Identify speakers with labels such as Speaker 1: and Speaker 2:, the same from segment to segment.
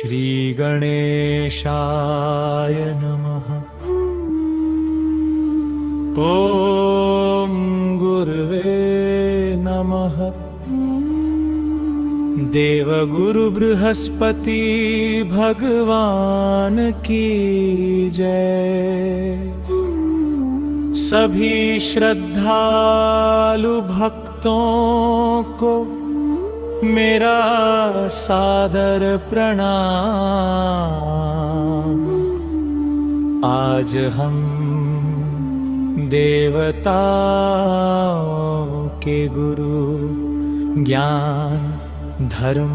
Speaker 1: श्री गणेशाय नमः। ओम गुरुवे नमः। देवगुरु बृहस्पति भगवान की जय। सभी श्रद्धालु भक्तों को मेरा सादर प्रणाम। आज हम देवताओं के गुरु, ज्ञान, धर्म,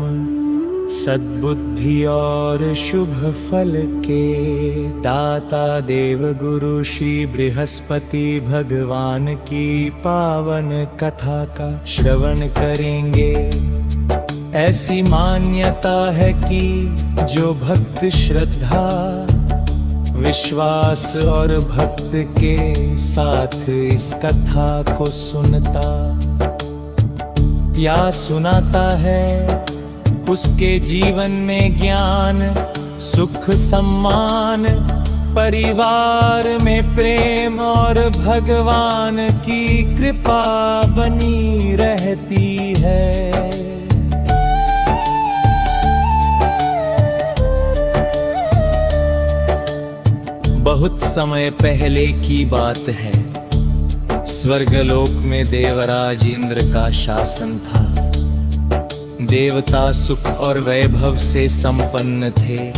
Speaker 1: सद्बुद्धि और शुभ फल के दाता देवगुरु श्री बृहस्पति भगवान की पावन कथा का श्रवण करेंगे। ऐसी मान्यता है कि जो भक्त श्रद्धा, विश्वास और भक्त के साथ इस कथा को सुनता या सुनाता है, उसके जीवन में ज्ञान, सुख, सम्मान, परिवार में प्रेम और भगवान की कृपा बनी रहती है। बहुत समय पहले की बात है। स्वर्गलोक में देवराज इंद्र का शासन था। देवता सुख और वैभव से संपन्न थे।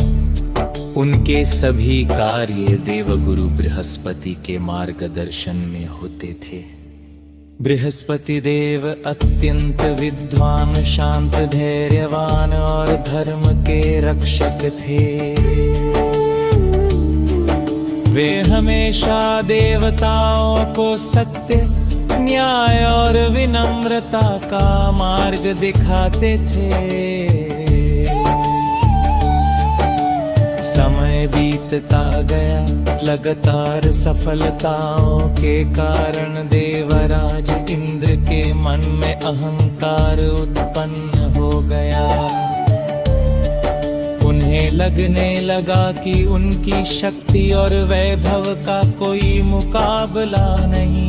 Speaker 1: उनके सभी कार्य देवगुरु बृहस्पति के मार्गदर्शन में होते थे। बृहस्पति देव अत्यंत विद्वान, शांत, धैर्यवान और धर्म के रक्षक थे। वे हमेशा देवताओं को सत्य, न्याय और विनम्रता का मार्ग दिखाते थे। समय बीतता गया, लगातार सफलताओं के कारण देवराज इंद्र के मन में अहंकार उत्पन्न हो गया। उन्हें लगने लगा कि उनकी शक्ति और वैभव का कोई मुकाबला नहीं।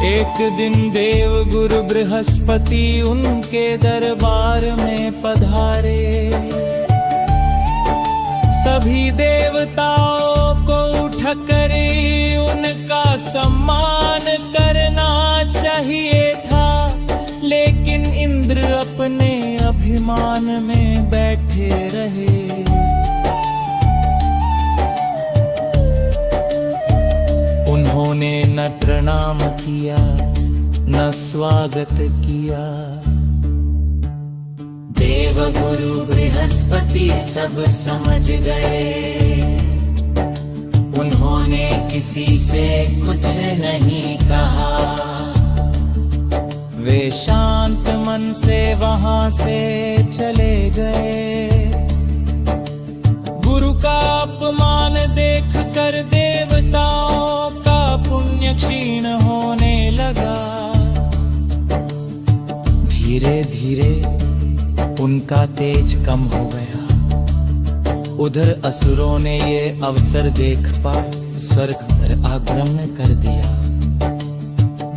Speaker 1: एक दिन देवगुरु बृहस्पति उनके दरबार में पधारे। सभी देवताओं को उठकर उनका सम्मान करना चाहिए था, लेकिन इंद्र अपने अभिमान में बैठे रहे। उन्होंने न प्रणाम किया, न स्वागत किया।
Speaker 2: देवगुरु बृहस्पति सब समझ गए। उन्होंने किसी से कुछ नहीं कहा।
Speaker 1: वे शांत मन से वहां से चले गए। गुरु का अपमान देखकर देवताओं का पुण्य क्षीण होने लगा। धीरे धीरे उनका तेज कम हो गया। उधर असुरों ने ये अवसर देख पा स्वर्ग पर आक्रमण कर दिया।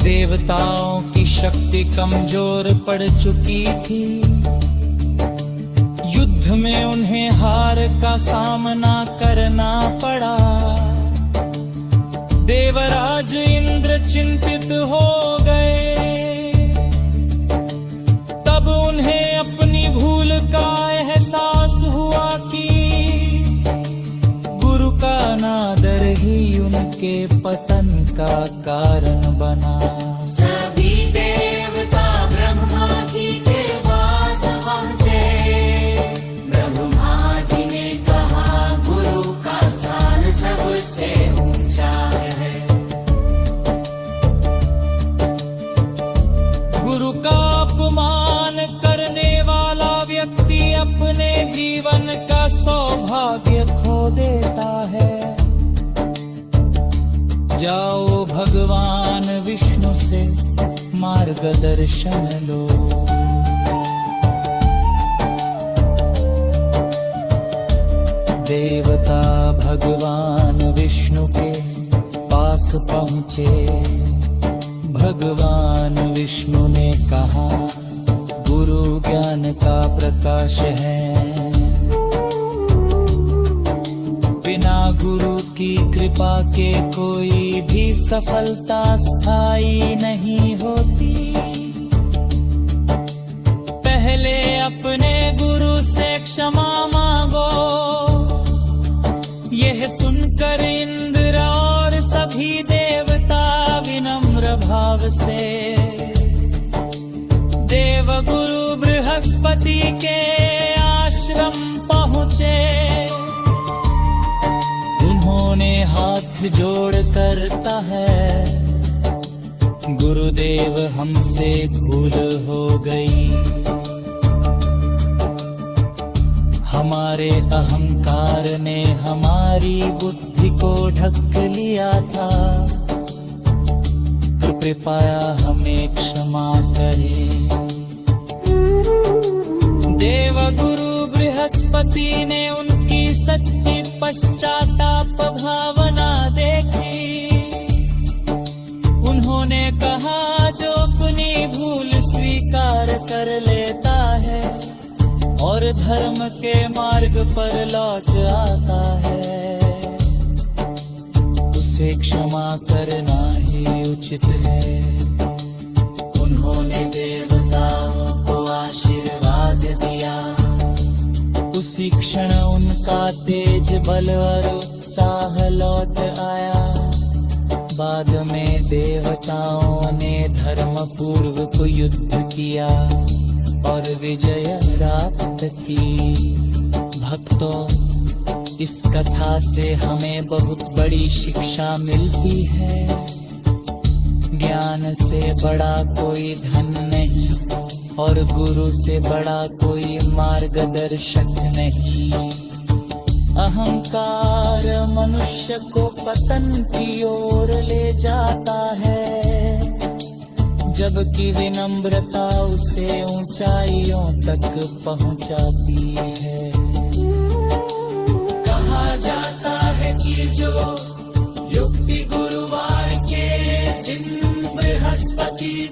Speaker 1: देवताओं की शक्ति कमजोर पड़ चुकी थी। युद्ध में उन्हें हार का सामना करना पड़ा। देवराज इंद्र चिंतित हो गए। तब उन्हें अपनी भूल का एहसास हुआ कि गुरु का अनादर ही उनके पतन का कारण बना।
Speaker 2: सभी देवता ब्रह्मा जी के पास पहुंचे। ब्रह्मा जी ने कहा, गुरु का स्थान सबसे ऊंचा है।
Speaker 1: गुरु का अपमान करने वाला व्यक्ति अपने जीवन का सौभाग्य खो देता है। जाओ भगवान विष्णु से मार्गदर्शन लो। देवता भगवान विष्णु के पास पहुँचे। भगवान विष्णु ने कहा, गुरु ज्ञान का प्रकाश है, बिना गुरु की कृपा के कोई भी सफलता स्थायी नहीं होती। पहले अपने गुरु से क्षमा मांगो। यह सुनकर इंद्र और सभी देवता विनम्र भाव से देवगुरु बृहस्पति के आश्रम पहुँचे। उन्होंने हाथ जोड़कर कहा, गुरुदेव हमसे भूल हो गई, हमारे अहंकार ने हमारी बुद्धि को ढक लिया था, कृपया हमें क्षमा करें। देवगुरु बृहस्पति ने उनकी सच्ची पश्चाताप भावना देखी। उन्होंने कहा, जो अपनी भूल स्वीकार कर लेता है और धर्म के मार्ग पर लौट आता है, उसे क्षमा करना ही उचित है। उन्होंने देवताओं को आशीर्वाद दिया। उसी क्षण उनका तेज बल और उत्साह लौट आया। बाद में देवताओं ने धर्म पूर्वक युद्ध किया और विजय प्राप्त की। भक्तों, इस कथा से हमें बहुत बड़ी शिक्षा मिलती है। ज्ञान से बड़ा कोई धन नहीं और गुरु से बड़ा कोई मार्गदर्शक नहीं। अहंकार मनुष्य को पतन की ओर ले जाता है, जबकि विनम्रता उसे ऊंचाइयों तक पहुंचाती है। कहा जाता है कि जो युक्ति गुरुवार के दिन बृहस्पति